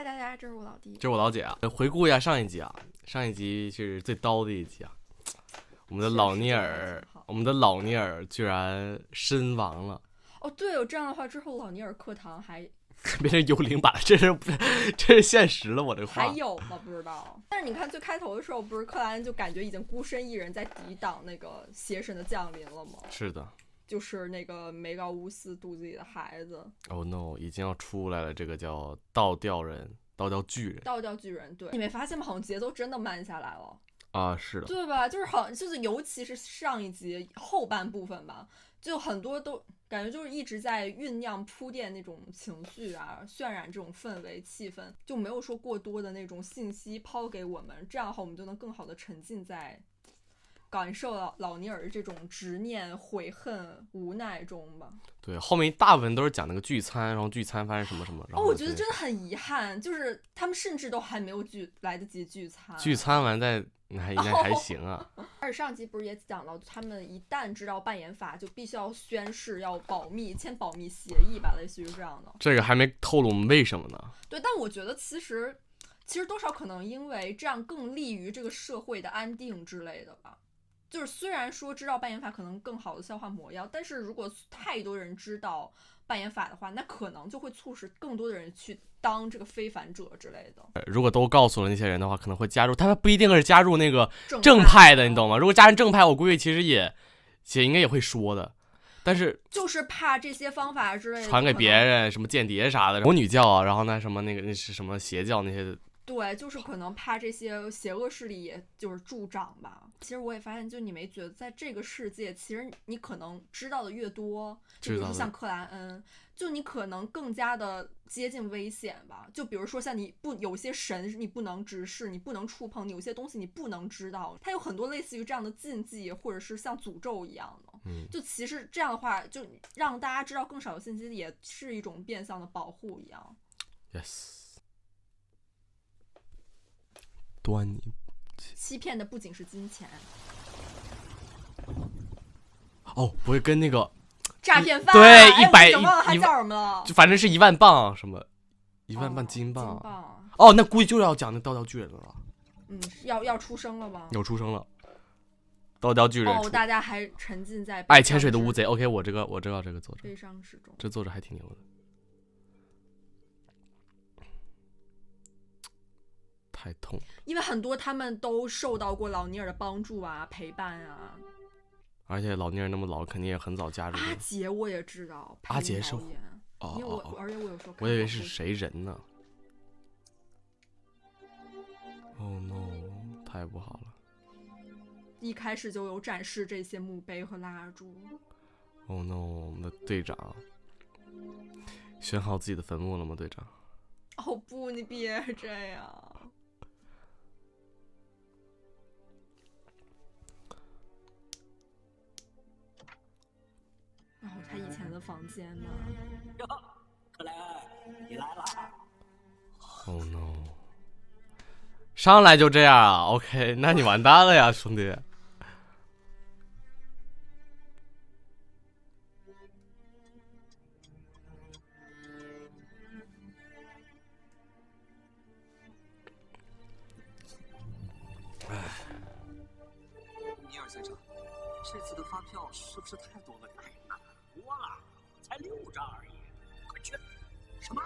嗨，大家，这是我老弟，这是我老姐啊。回顾一下上一集啊，上一集是最刀的一集啊。我们的老聂尔居然身亡了。哦，对，有这样的话之后，老聂尔课堂还变成幽灵版了，这是现实了，我这话。还有吗？不知道。但是你看最开头的时候，不是克莱恩就感觉已经孤身一人在抵挡那个邪神的降临了吗？是的，就是那个梅高乌斯肚子里的孩子。Oh no， 已经要出来了，这个叫倒吊人，倒吊巨人。倒吊巨人，对，你没发现吗？好像节奏真的慢下来了。啊，是的，对吧？就是好，就是尤其是上一集后半部分吧，就很多都感觉就是一直在酝酿铺垫那种情绪啊，渲染这种氛围气氛，就没有说过多的那种信息抛给我们，这样的话我们就能更好的沉浸在感受老尼尔这种执念、悔恨、无奈中吧。对，后面大部分都是讲那个聚餐，然后聚餐发生什么什么。然后我觉得真的很遗憾，就是他们甚至都还没有来得及聚餐。聚餐完再应该还行啊。而且上集不是也讲到，他们一旦知道扮演法，就必须要宣誓要保密，签保密协议吧，类似于这样的。这个还没透露我们为什么呢？对，但我觉得其实多少可能因为这样更利于这个社会的安定之类的吧。就是虽然说知道扮演法可能更好的消化魔药，但是如果太多人知道扮演法的话，那可能就会促使更多的人去当这个非凡者之类的。如果都告诉了那些人的话，可能会加入，他们不一定是加入那个正派的，你懂吗？如果加入正派，我估计其实也应该也会说的，但是就是怕这些方法之类的传给别人，什么间谍啥的，魔女教啊，然后那什么那是什么邪教那些。对，就是可能怕这些邪恶势力也就是助长吧。其实我也发现，就你没觉得在这个世界，其实你可能知道的越多，就比如说像克莱恩，就你可能更加的接近危险吧。就比如说像有些神你不能直视，你不能触碰，有些东西你不能知道，它有很多类似于这样的禁忌，或者是像诅咒一样的。就其实这样的话，就让大家知道更少的信息，也是一种变相的保护一样。Yes。端倪欺骗的不仅是金钱，哦，不会跟那个诈骗犯对100，忘了他叫什么了，就反正是10000镑什么10000镑金镑。哦，那估计就是要讲那倒吊巨人了。要出生了吗？有出生了，倒吊巨人。哦，大家还沉浸在爱潜水的乌贼。OK， 我知道这个作者，悲伤之中，这作者还挺牛的。太痛了，因为很多他们都受到过老尼尔的帮助啊、陪伴啊。而且老尼尔那么老，肯定也很早加入。阿杰我也知道，阿杰是因为而且我有时候我以为是谁人呢。Oh no， 太不好了！一开始就有展示这些墓碑和蜡烛。Oh no， 我们的队长选好自己的坟墓了吗？队长？哦不，你别这样。然后他以前的房间呢？克莱恩，你来了。Oh no！ 上来就这样啊 ？OK， 那你完蛋了呀，兄弟。尼尔先生，这次的发票是不是太多了？哎呀，多了，才6张而已。快去！什么？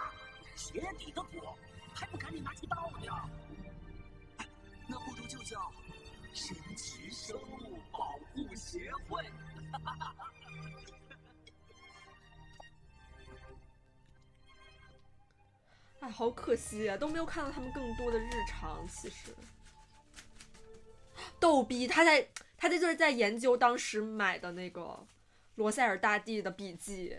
鞋底的锅，还不赶紧拿去倒掉？那不如就叫神奇生物保护协会。哎，好可惜啊，都没有看到他们更多的日常。其实，逗逼，他就是在研究当时买的那个罗塞尔大帝的笔记，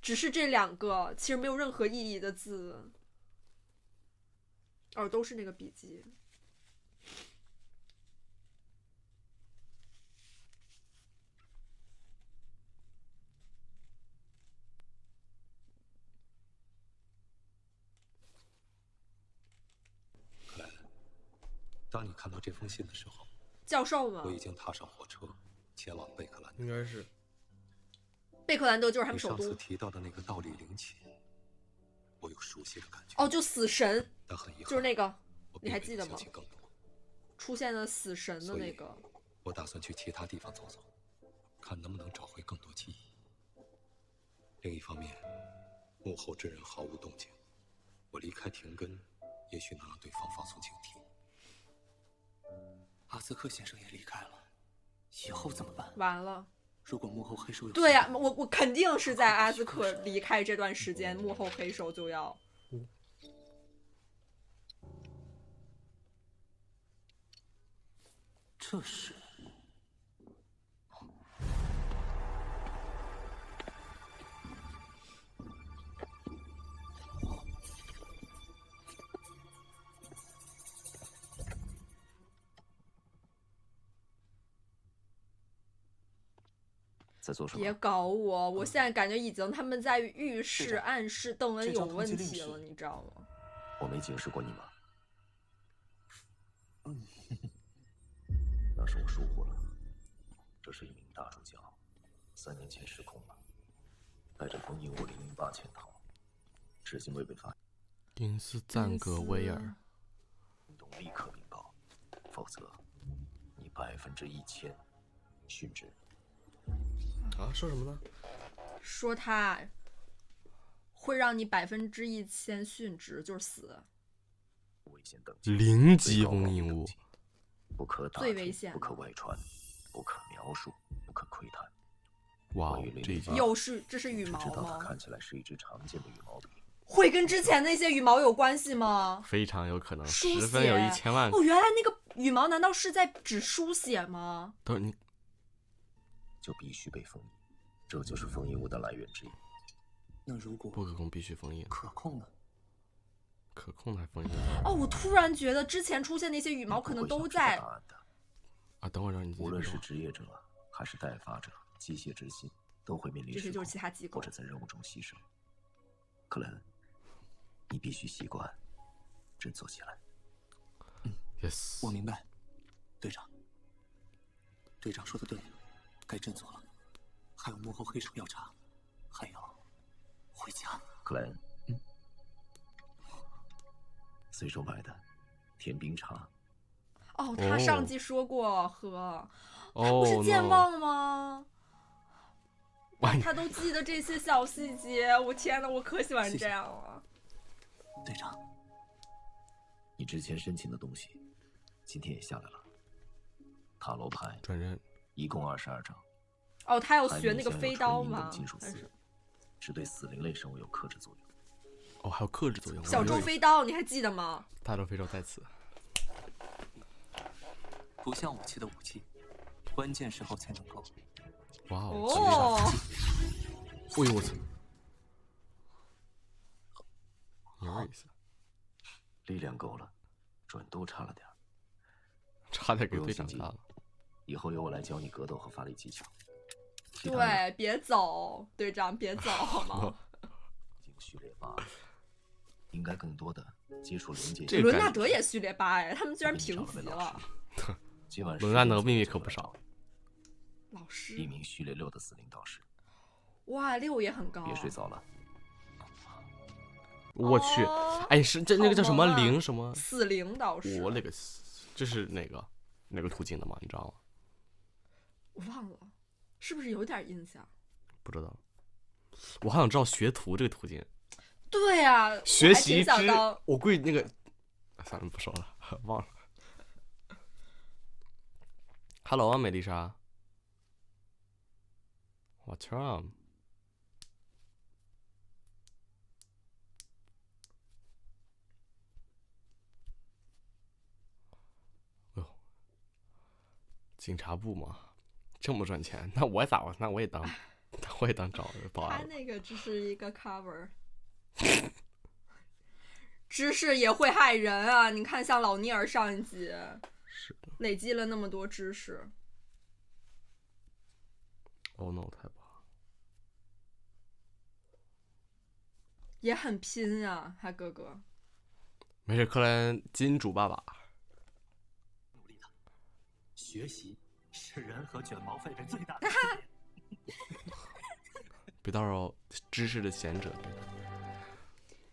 只是这2个其实没有任何意义的字，都是那个笔记。当你看到这封信的时候，教授吗？我已经踏上火车，前往贝克兰德。应该是贝克兰德就是他们首都。你上次提到的那个道理灵起，我我有熟悉的感觉。哦，就死神，但很遗憾，就是那个，我你还记得吗并没有相信更多。出现了死神的那个。我打算去其他地方走走，看能不能找回更多记忆。另一方面，幕后之人毫无动静，我离开廷根，也许能让对方放松警惕。阿兹克先生也离开了，以后怎么办？完了。如果幕后黑手有……对呀，我肯定是在阿兹克离开这段时间，幕后黑手就要。这是。在做什么？别搞我！我现在感觉已经他们在预示、暗示邓恩有问题了，你知道吗？我没警示过你吗？那是我疏忽了。这是一名大主教，3年前失控了，带着封印物008潜逃，至今未被发现。因斯赞格威尔，行动立刻禀报，否则你1000%殉职。啊，说什么呢？说他会让你1000%殉职，就是死。危险等级0级封印物，不可打听，最危险的不可外传，不可描述，不可窥探。哇哦关于，这一集又是这是羽毛只知道它吗？看起来是一支常见的羽毛笔。会跟之前那些羽毛有关系吗？非常有可能，书10分有写1000万。哦，原来那个羽毛难道是在指书写吗？等会儿你就必须被封印，这就是封印物的来源之一。那如果不可控必须封印，可控呢？可控还封印哦，我突然觉得之前出现那些羽毛可能都在答案的。啊！等会儿让你继续无论是说。职业者还是代发者，机械之心都会面临失控这些就是其他机构或者在任务中牺牲。克莱恩，你必须习惯振作起来。 Yes，我明白，队长。队长说的对，该振作了。还有幕后黑手要查，还有回家。克莱恩，随手买的甜冰茶。哦，他上季说过喝，他哦不是健 no 忘了吗？哇，他都记得这些小细节，我天哪，我可喜欢这样了。队长，你之前申请的东西，今天也下来了。塔罗牌转人一共22张。哦，他要牌学那个面镶有飞刀纯银等吗金属？丝还是只对死灵类生物有克制作用。哦，还有克制作用。小周飞刀，你还记得吗？大周飞舟在此。不像武器的武器，关键时候才能够。哇哦！哦，哎呦我操！有意思，力量够了，准度差了点儿。差点给不用心急队长杀了。以后由我来教你格斗和发力技巧。其他的对，别走，队长别走好吗？已经序列8了，应该更多的接触临界。伦这个感觉纳德也序列8哎，他们居然平我给级了你找了位老。师今晚伦纳德10点秘密左右可不少。老一师，名序列6的死灵导师。哇，6也很高。别睡早了。我去哦，哎，是这那个叫什么好萌啊灵什么？死灵导师，我勒个，这是哪个途径的吗？你知道吗？我忘了，是不是有点印象？不知道。我好想知道学徒这个途径。对啊，学习之我还挺想当，我估计那个，算了不说了，忘了。Hello 啊，美丽莎。What's wrong？哎呦，警察部嘛，这么赚钱，那我咋？那我也当找保安了。他那个只是一个 cover。知识也会害人啊！你看，像老聂儿上一集，是的。累积了那么多知识。 Oh no， 太不好。也很拼啊，他哥哥。没事，克莱恩金主爸爸。努力的学习是人和卷毛狒狒最大的区别。别到时候知识的贤者。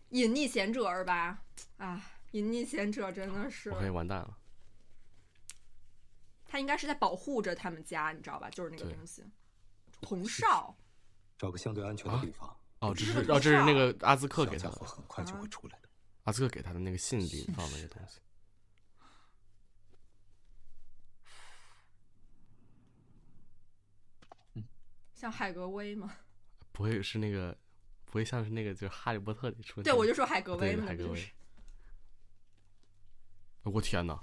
隐匿贤者是吧？啊，隐匿贤者真的是，我可以完蛋了。他应该是在保护着他们家，你知道吧？就是那个东西，铜哨。找个相对安全的地方。哦，这是那个阿兹克给他的，很快就会出来的。阿兹克给他的那个信里放的那个东西。像海格威吗？不会是那个，不会像是那个就是哈利波特里出现。对，我就说海格威嘛，海格威。我天哪！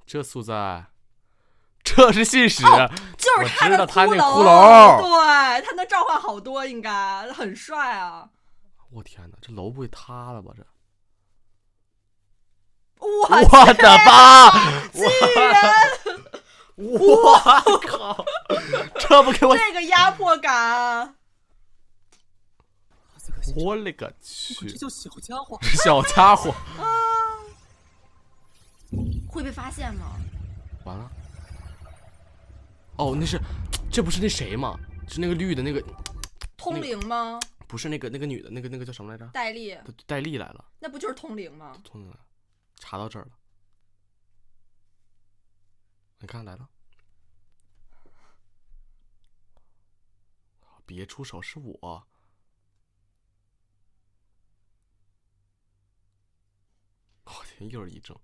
这素材，这是信使，就是他的骷髅，对，他能召唤好多，应该很帅啊！我天哪，这楼不会塌了吧？这，我的妈！巨人，我靠！这不给我这个压迫感！我勒个去！这叫小家伙，小家伙会被发现吗？完了！哦，这不是那谁吗？是那个绿的那个通灵吗？不是那个女的，那个叫什么来着？戴笠。戴笠来了。那不就是通灵吗？通灵来了，查到这儿了。你看来了。别出手，是我。我天，又是一怔。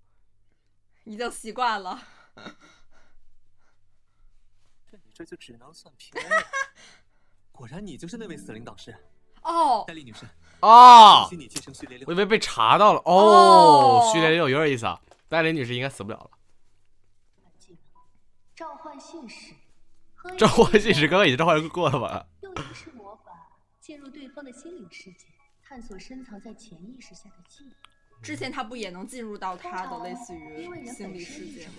已经习惯了。你这就只能算平安了。果然你就是那位死灵导师。哦，戴笠女士。哦，你继承序列6。我以为被查到了。哦，序列6有点意思啊。戴笠女士应该死不了了。召唤信使。召唤信使刚刚已经召唤过了吧？用仪式魔法进入对方的心灵世界，探索深藏在潜意识下的记忆。之前他不也能进入到他的类似于心理世界吗？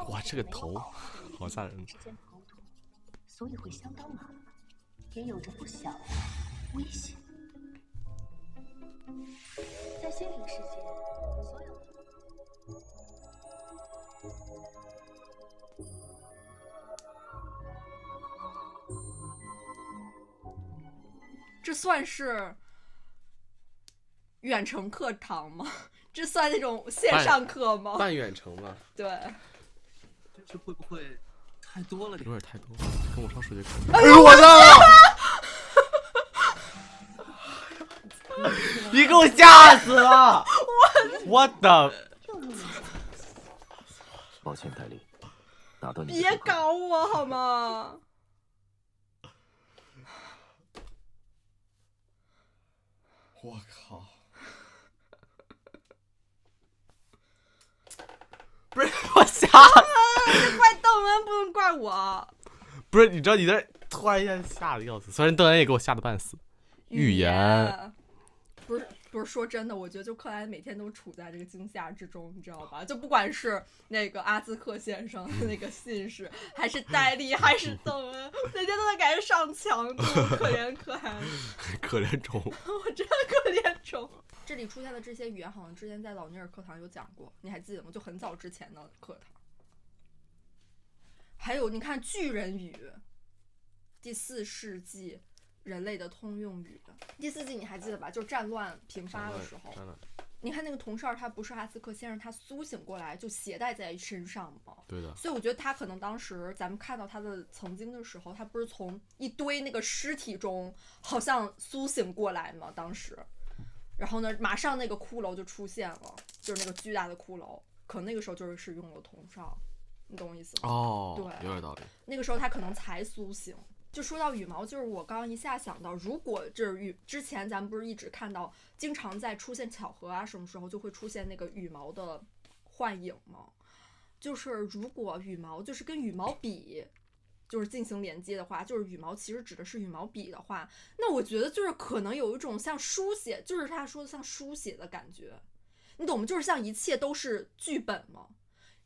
哇，这个头好吓人！所以会相当麻烦，也有着不小的危险。在心灵世界，所有这算是远程课堂吗？这算那种线上课吗？半远程吧。对。这会不会太多了？有点太多了，跟我上数学课。哎呦我的！你给我吓死了！我的！抱歉，戴笠，打断你。别搞我好吗？我靠！不是我吓这怪邓恩，不能怪我。不是，你知道你这突然一下吓得要死，虽然邓恩也给我吓得半死。预言。不是说真的，我觉得就克莱每天都处在这个惊吓之中，你知道吧？就不管是那个阿兹克先生那个信使，还是戴笠，还是邓恩，每天都在赶着上强度，可怜可爱，可怜虫，我真的可怜虫。这里出现的这些语言，好像之前在老尼尔课堂有讲过，你还记得吗？就很早之前的课堂。还有你看巨人语，第4世纪。人类的通用语的第4季你还记得吧？就战乱频发的时候，你看那个铜哨，他不是阿兹克先生他苏醒过来就携带在身上吗？对的。所以我觉得他可能当时咱们看到他的曾经的时候，他不是从一堆那个尸体中好像苏醒过来吗？当时，然后呢，马上那个骷髅就出现了，就是那个巨大的骷髅，可能那个时候就是用了铜哨，你懂我意思吗？哦，对，有点道理。那个时候他可能才苏醒。就说到羽毛，就是我刚刚一下想到，如果就是之前咱们不是一直看到经常在出现巧合啊，什么时候就会出现那个羽毛的幻影吗？就是如果羽毛就是跟羽毛笔就是进行连接的话，就是羽毛其实指的是羽毛笔的话，那我觉得就是可能有一种像书写，就是他说的像书写的感觉，你懂吗？就是像一切都是剧本吗？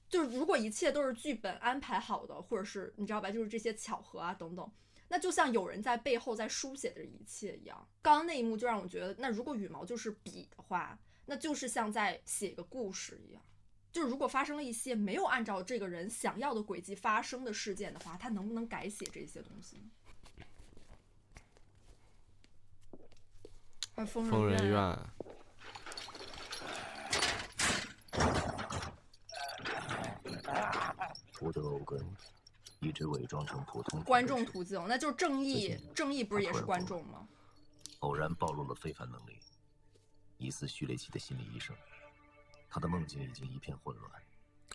就是如果一切都是剧本安排好的，或者是你知道吧，就是这些巧合啊等等，那就像有人在背后在书写着一切一样。刚刚那一幕就让我觉得，那如果羽毛就是笔的话，那就是像在写一个故事一样。就是如果发生了一些没有按照这个人想要的轨迹发生的事件的话，他能不能改写这些东西呢？疯人院。我的偶根一直伪装成普通观众途径，那就是正义。正义不是也是观众吗？偶然暴露了非凡能力，疑似序列期的心理医生，他的梦境已经一片混乱，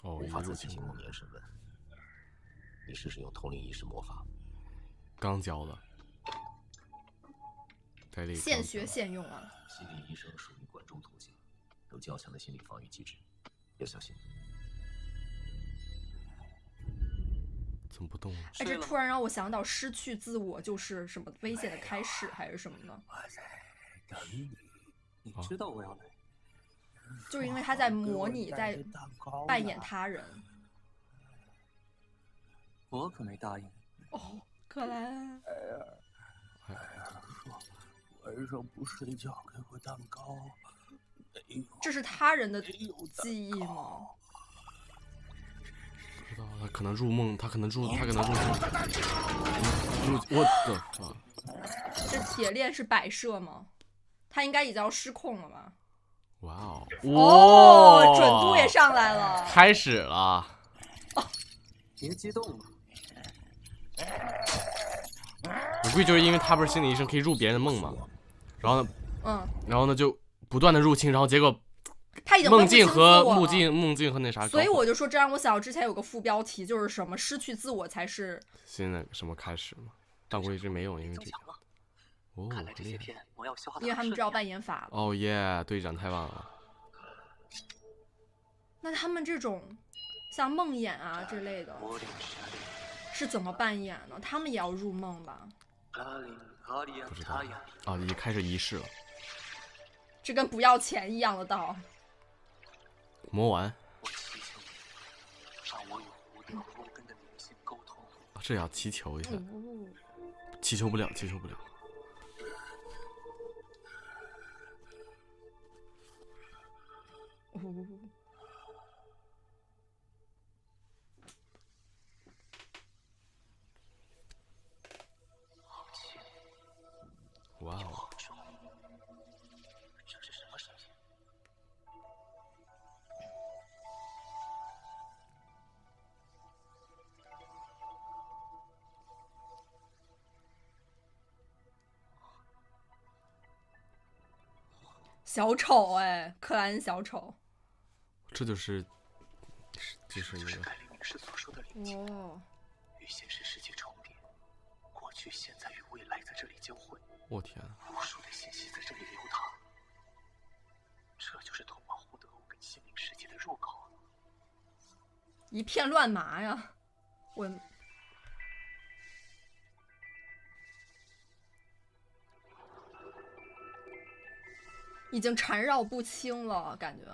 无法再进行梦魇审问。你试试用通灵仪式魔法。刚教的，现学现用啊！心理医生属于管中途径，有较强的心理防御机制，要小心。怎么不动了？哎，这突然让我想到失去自我就是什么危险的开始，还是什么呢？我在等你，你知道我要来。就是因为他在模拟，在扮演他人。我可没答应你。哦，克莱。哎呀，说晚上不睡觉给我蛋糕。这是他人的记忆吗？不知道，他可能入梦，他可能入梦。我的，这铁链是摆设吗？他应该已经要失控了吧？哇哦！哦，准度也上来了，开始了。哦，别激动嘛。我估计就是因为他不是心理医生，可以入别人的梦嘛，然后呢，然后呢就不断的入侵，然后结果他已经梦境和那啥，所以我就说这让我想到之前有个副标题，就是什么失去自我才是新的什么开始嘛，但我一直没有，因为这个。哦，看来这些片我要消化。因为他们知道扮演法了。哦耶，队长太棒了。那他们这种像梦魇啊之类的，是怎么扮演呢？他们也要入梦吧？不知道啊，已经开始仪式了。这跟不要钱一样的道。魔丸。让我与无德无根的灵性沟通。这要祈求一下。祈求不了。哇哦！这是什么声音？小丑哎，克莱恩小丑。这就是那个。盖里女士所说的灵境，与现实世界重叠，过去、现在与未来在这里交汇。我天！无数的信息在这里流淌，这就是通往胡德欧跟心灵世界的入口。一片乱麻呀！我已经缠绕不清了，感觉。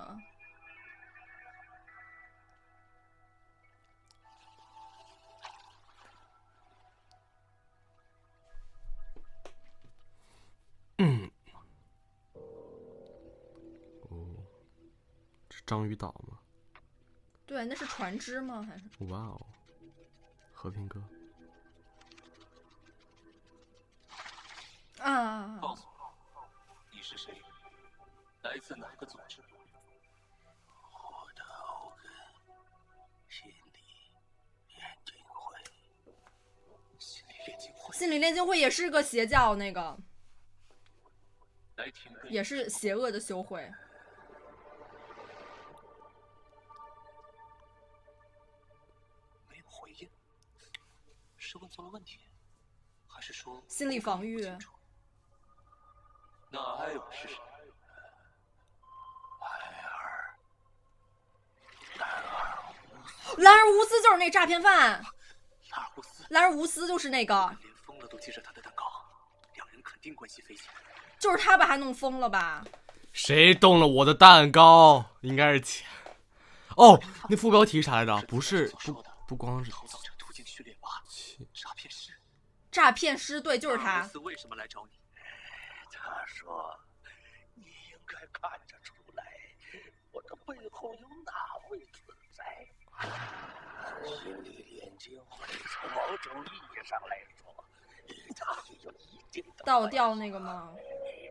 这章鱼岛吗？对，那是船只吗？还是？哇哦，和平鸽。啊！告诉我，你是谁？来自哪个组织？我的欧根心理炼金会。心理炼金会也是个邪教，那个也是邪恶的修会。没有回应，是问错了问题，还是说心理防御？那还有是谁？兰尔乌斯就是那诈骗犯。兰尔乌斯就是那个。连疯了都接着他的蛋糕，两人肯定关系匪浅。就是他把他弄疯了吧？谁动了我的蛋糕？应该是钱。哦，那副标题是啥来着？不光是偷盗者途径序列8，诈骗师。诈骗师，对，就是他。为什么来找你？他说：“你应该看得出来，我的背后有哪位存在。心理炼金会从某种意义上来说，它也有一定的倒吊那个吗？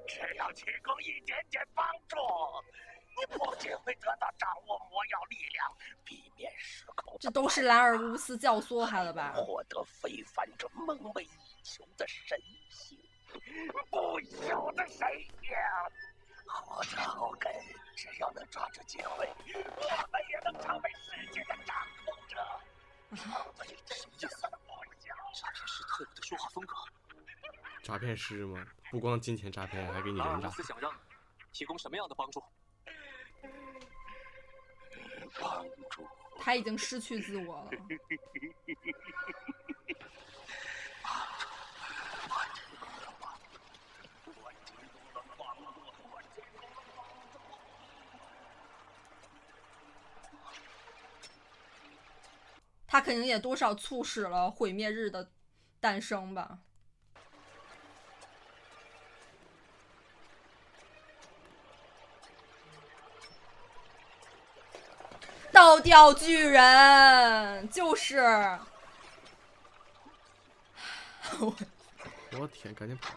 只要提供一点点帮助，你不仅会得到掌握魔药力量，避免失控。这都是兰尔乌斯教唆他的吧？获得非凡者梦寐以求的神性，不朽的神性。获得后根，只要能抓住机会，我们也能成为世界的掌控者。什么意思？诈骗师特有的说话风格。诈骗师吗？不光金钱诈骗，还给你人诈。想让提供什么样的帮助？帮助。他已经失去自我了。他肯定也多少促使了毁灭日的诞生吧。倒吊巨人就是我天，赶紧跑！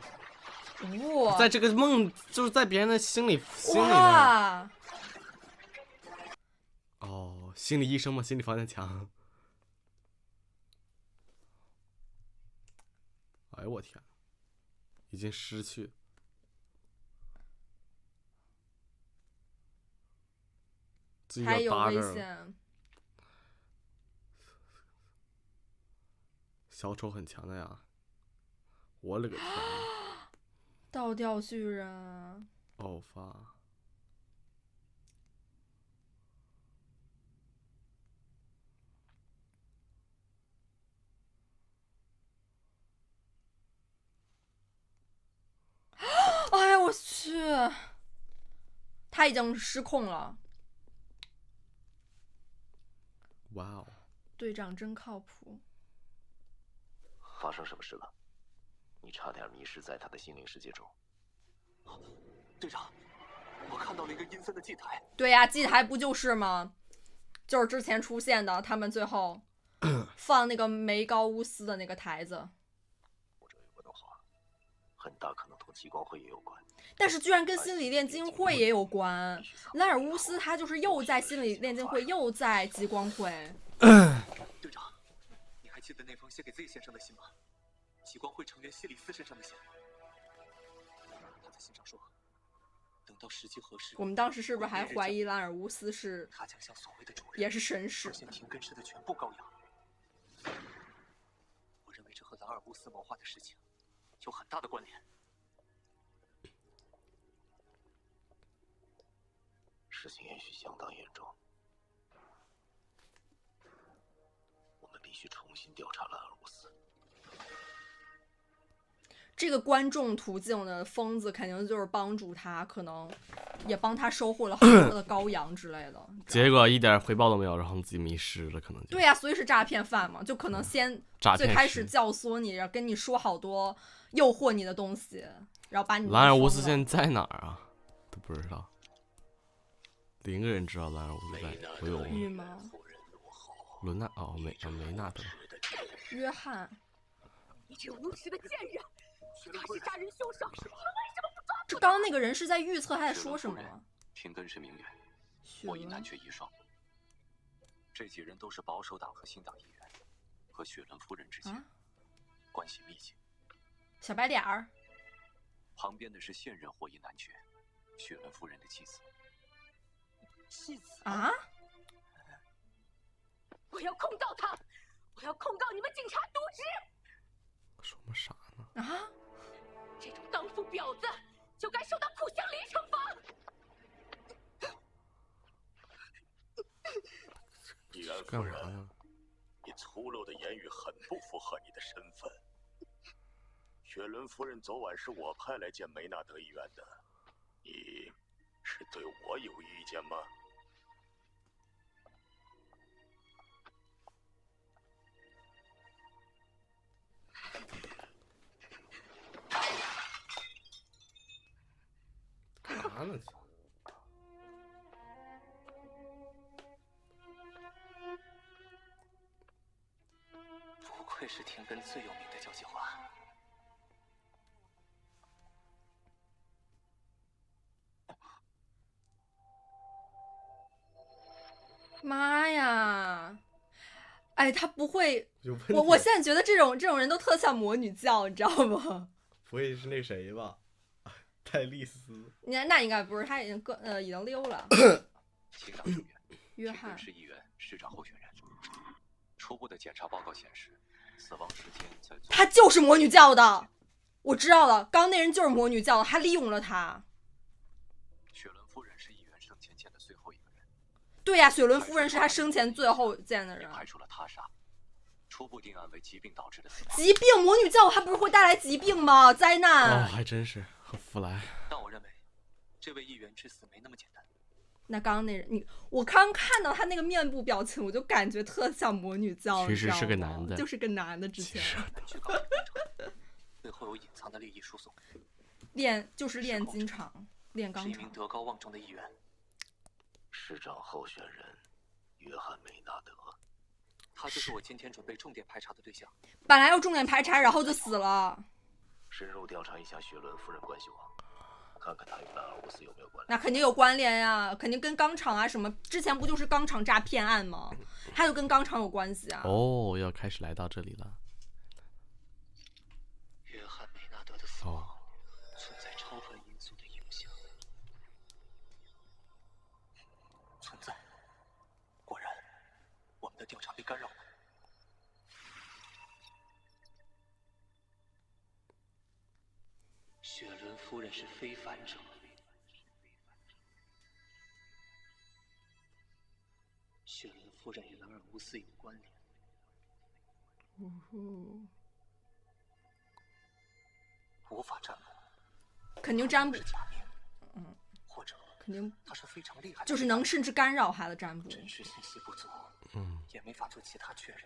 哇，在这个梦，就是在别人的心里呢。哦，心理医生吗？心理防线强。哎呦我天，已经失去。还有危险。小丑很强的呀！我勒个天！倒吊巨人爆发！哎呀，我去！他已经失控了。哇哦！队长真靠谱。发生什么事了？你差点迷失在他的心灵世界中。队长，我看到了一个阴森的祭台。对呀，祭台不就是吗？就是之前出现的，他们最后放那个梅高乌斯的那个台子。我这有个话，很大可能同极光会也有关。但是居然跟心理炼金会也有关。兰尔乌斯他就是又在心理炼金会，又在极光会。队长，你还记得那封写给 Z 先生的信吗？极光会成员西里斯身上的信。他在信上说，等到时机合适，我们当时是不是还怀疑兰尔乌斯是他将向所谓的主人也是神使？现停根师的全部羔羊。我认为这和兰尔乌斯谋划的事情有很大的关联。事情也许相当严重，我们必须重新调查兰尔乌斯。这个观众途径的疯子肯定就是帮助他，可能也帮他收获了很多的羔羊之类的。结果一点回报都没有，然后自己迷失了，可能就。对呀，所以是诈骗犯嘛，就可能先最开始教唆你，跟你说好多诱惑你的东西，然后把你。兰尔乌斯现在在哪儿啊？都不知道。0个人知道兰尔乌斯在。我有。羽毛。伦纳哦，梅纳德。约翰。你这无耻的贱人！他是杀人凶手，你为什么不抓住？这刚刚那个人是在预测他在说什么吗？平根是名媛，我以男爵遗孀。这几人都是保守党和新党议员，和雪伦夫人之间关系密切。小白脸儿。旁边的是现任霍伊男爵，雪伦夫人的妻子。妻子啊！我要控告他！我要控告你们警察渎职！说么啥呢？啊！这种荡妇婊子就该受到苦香梨惩罚。议员夫人，你粗陋的言语很不符合你的身份。雪伦夫人昨晚是我派来见梅纳德议员的，你是对我有意见吗？干啥呢？不愧是田根最有名的交际花。妈呀！哎，他不会，我现在觉得这种人都特像魔女教，你知道吗？不会是那谁吧？泰利斯？那应该不是，他已经溜了。请长书约翰是议员、市长候选人。初步的检查报告显示，死亡时间在……他就是魔女教的，我知道了，刚那人就是魔女教的，还利用了他。雪伦夫人是议员生前见的最后一个人。对呀，雪伦夫人是他生前最后见的人。排除了他杀，初步定案为疾病导致的死亡。疾病，魔女教还不是会带来疾病吗？灾难。哦，还真是和弗莱。但我认为，这位议员之死没那么简单。那刚刚那人，我刚看到他那个面部表情，我就感觉特像魔女教。其实是个男的，就是个男的。之前背后有隐藏的利益输送。炼金厂，炼钢厂。是一名德高望重的议员。市长候选人约翰梅纳德，他就是我今天准备重点排查的对象。本来要重点排查，然后就死了。深入调查一下雪伦夫人关系网。看看他与兰尔乌斯有没有关联？那肯定有关联呀，肯定跟钢厂啊什么，之前不就是钢厂诈骗案吗？他就跟钢厂有关系啊。哦，要开始来到这里了。约翰梅纳德的死亡存在超凡因素的影响。存在。果然，我们的调查被干扰了。雪伦夫人是非凡者。雪伦夫人与兰尔乌斯有关联。无法占卜。肯定占卜。或者肯定他是非常厉害的，就是能甚至干扰他的占卜。真实信息不足，也没法做其他确认。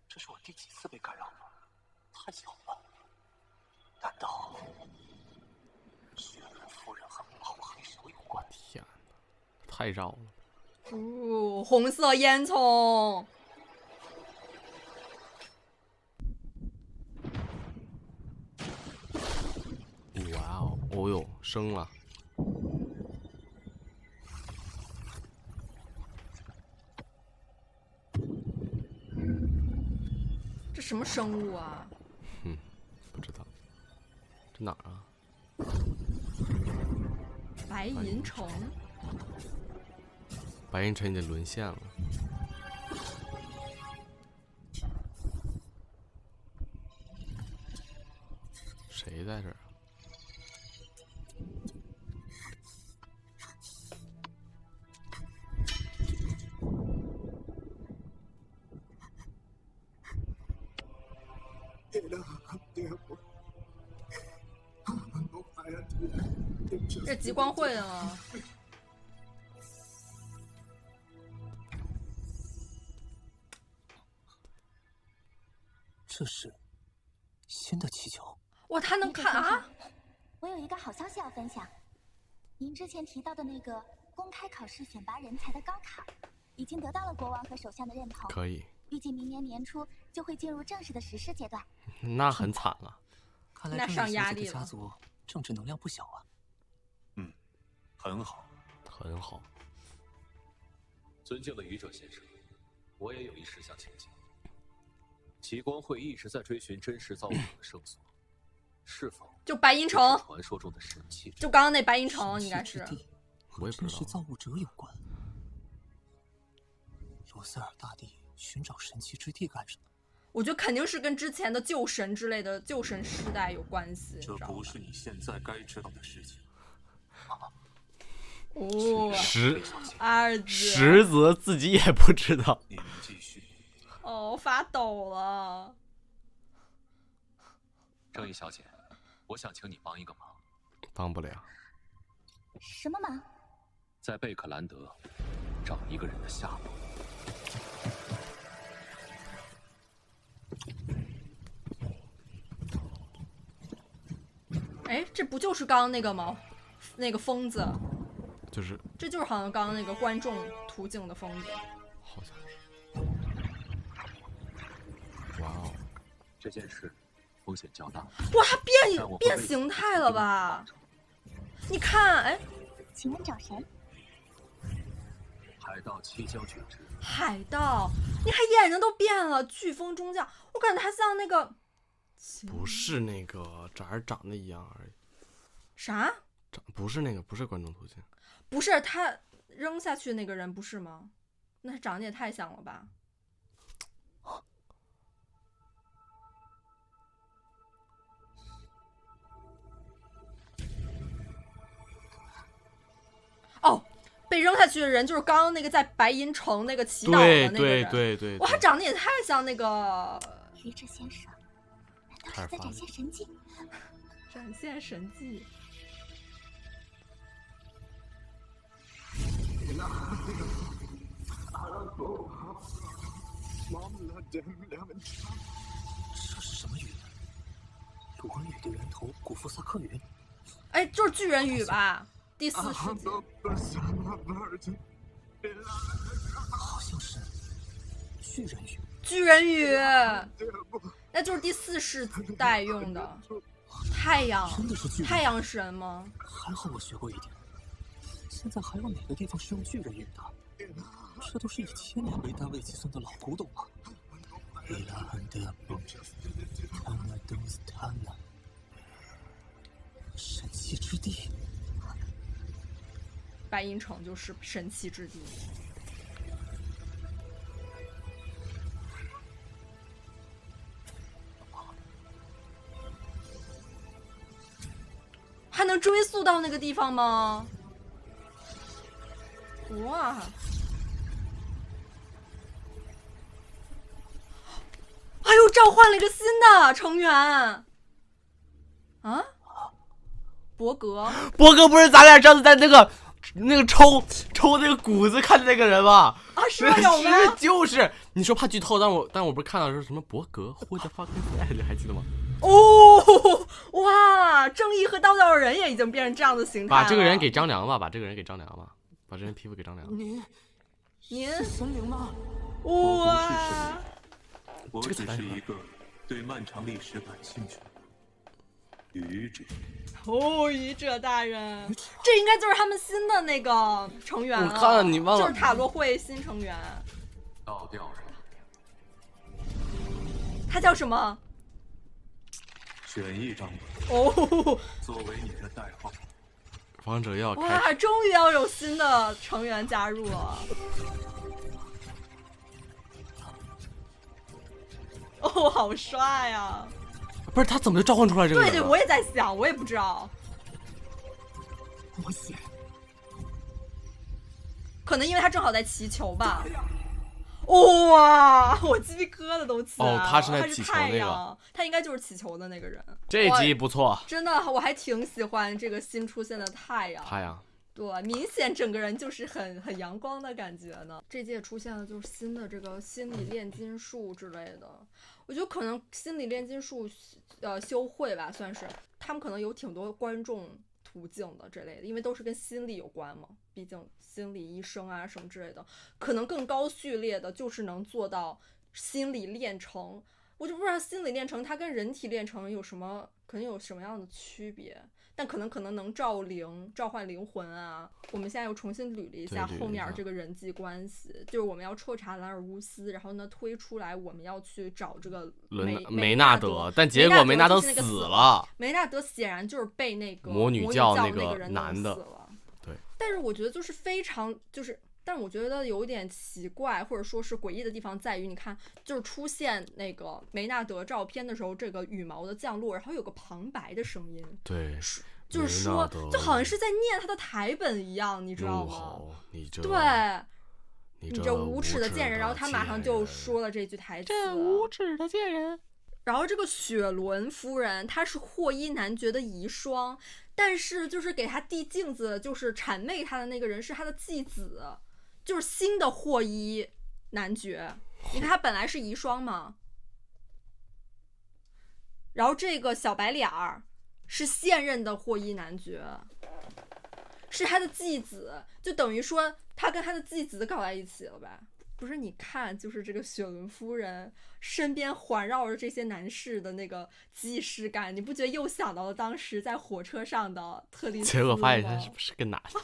这是我第几次被干扰了？太巧了。难道雪伦夫人和幕后黑手有关？天哪，太绕了。哦，红色烟囱。哇哦，哦哟，升了。这什么生物啊？不知道。这哪儿啊？白银虫。白银城已经沦陷了。谁在这儿？这极光会的吗？这是新的气球。哇，他能看啊！我有一个好消息要分享，您之前提到的那个公开考试选拔人才的高考，已经得到了国王和首相的认同。可以。预计明年年初就会进入正式的实施阶段。那很惨了。看来这位小姐的家族政治能量不小啊。很好，很好。尊敬的愚者先生，我也有一事想请教。极光会一直在追寻真实造物主的圣所，是否就白银城传说中的神器？就刚刚那白银城应该是。我也不知道。真实造物者有关。罗塞尔大帝寻找神奇之地干什么？我觉得肯定是跟之前的旧神之类的旧神时代有关系。这不是你现在该知道的事情。哦，实则自己也不知道。你们继续。哦，发抖了。正义小姐，我想请你帮一个忙。帮不了。什么忙？在贝克兰德找一个人的下落。哎，这不就是刚刚那个吗？那个疯子。就是。这就是好像刚刚那个观众途径的疯子。好像是。哇哦，这件事风险较大。哇，他变形态了吧？你看，哎，请问找谁？海盗七蛟巨之。海盗，你看眼睛都变了，飓风中将，我感觉他像那个。不是那个，长得一样而已。啥？不是那个，不是关中途径。不是他扔下去那个人，不是吗？那他长得也太像了吧？哦，被扔下去的人就是刚刚那个在白银城那个祈祷的那个人。对。哇，他长得也太像那个于志先生，难道是在展现神迹？展现神迹。这是什么语？鲁文语的源头，古夫萨克语。哎，就是巨人语吧？第4世纪。好像是巨人语。巨人语，那就是第4世代用的。太阳神吗？还好我学过一点。现在还有哪个地方是用巨人语的？这都是以千年为单位计算的老古董了。神奇之地。白银城就是神奇之地。还能追溯到那个地方吗？哇！哎呦，召唤了一个新的成员啊！伯格不是咱俩上次在那个抽那个谷子看的那个人吗？啊，是吗？有吗？就是你说怕剧透，但我不是看到说什么伯格或者 fucking dead， 还记得吗？哦，哇！正义和刀教人也已经变成这样的形态了。把这个人给张良吧，把这个人皮肤给张良。您是神灵吗？哇！我只是一个对漫长历史感兴趣的愚者。愚者大人，这应该就是他们新的那个成员了。我看了，你忘了，就是塔罗会新成员。倒吊人。他叫什么？选一张吧。哦，作为你的代号。王者要开始。哇，终于要有新的成员加入了。哦，好帅呀！不是他怎么就召唤出来这个人？对，我也在想，我也不知道。我写。可能因为他正好在祈求吧。哇，我鸡皮疙瘩都起来了。他是在祈求那个，他应该就是祈求的那个人。这集不错，真的，我还挺喜欢这个新出现的太阳。对，明显整个人就是很阳光的感觉呢。这届出现的就是新的这个心理炼金术之类的，我觉得可能心理炼金术修会吧，算是他们可能有挺多观众途径的这类的，因为都是跟心理有关嘛，毕竟心理医生啊什么之类的，可能更高序列的就是能做到心理炼成。我就不知道心理炼成它跟人体炼成有什么，可能有什么样的区别。但可能能召唤灵魂啊！我们现在又重新捋了一下后面这个人际关系，就是我们要彻查兰尔乌斯，然后呢推出来我们要去找这个梅纳德，但结果梅纳德死了。梅纳德显然就是被那个魔女教那个人男的死了。对。但是我觉得就是非常但是我觉得有点奇怪，或者说是诡异的地方在于，你看，就是出现那个梅纳德照片的时候，这个羽毛的降落，然后有个旁白的声音，对，就是说，就好像是在念他的台本一样，你知道吗？对，你这无耻的贱人，然后他马上就说了这句台词：“这无耻的贱人。”然后这个雪伦夫人，她是霍伊男爵的遗孀，但是就是给他递镜子，就是谄媚他的那个人是他的继子。就是新的霍伊男爵，你看他本来是遗孀嘛，然后这个小白脸儿是现任的霍伊男爵，是他的继子，就等于说他跟他的继子搞在一起了吧？不是，你看，就是这个雪伦夫人身边环绕着这些男士的那个既视感，你不觉得又想到了当时在火车上的特丽丝吗？结果发现他是不是个男的？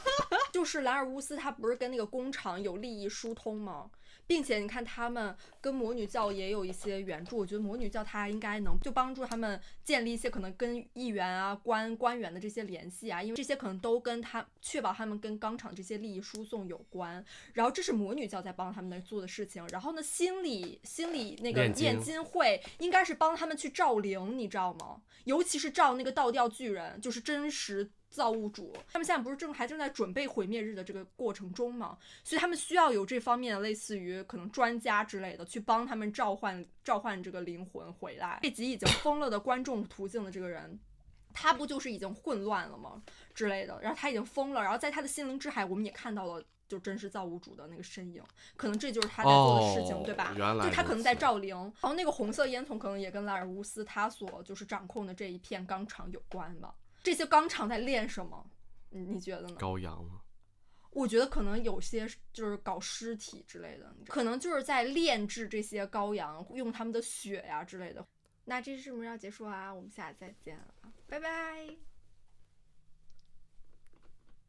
就是兰尔乌斯他不是跟那个工厂有利益疏通吗？并且你看他们跟魔女教也有一些援助，我觉得魔女教他应该能就帮助他们建立一些可能跟议员啊官员的这些联系啊，因为这些可能都跟他确保他们跟钢厂这些利益输送有关，然后这是魔女教在帮他们做的事情。然后呢心理那个炼金会应该是帮他们去召灵，你知道吗？尤其是召那个倒吊巨人，就是真实造物主，他们现在不是正在准备毁灭日的这个过程中吗？所以他们需要有这方面的类似于可能专家之类的去帮他们召唤这个灵魂回来。这集已经疯了的观众途径的这个人，他不就是已经混乱了吗之类的，然后他已经疯了，然后在他的心灵之海我们也看到了就真实造物主的那个身影，可能这就是他在做的事情，对吧？原来就他可能在召灵，然后那个红色烟囱可能也跟拉尔乌斯他所就是掌控的这一片钢厂有关吧。这些钢厂在炼什么？你觉得呢？羔羊吗？我觉得可能有些就是搞尸体之类的，可能就是在炼制这些羔羊，用他们的血呀之类的。那这期节目要结束啊，我们下次再见了，拜拜。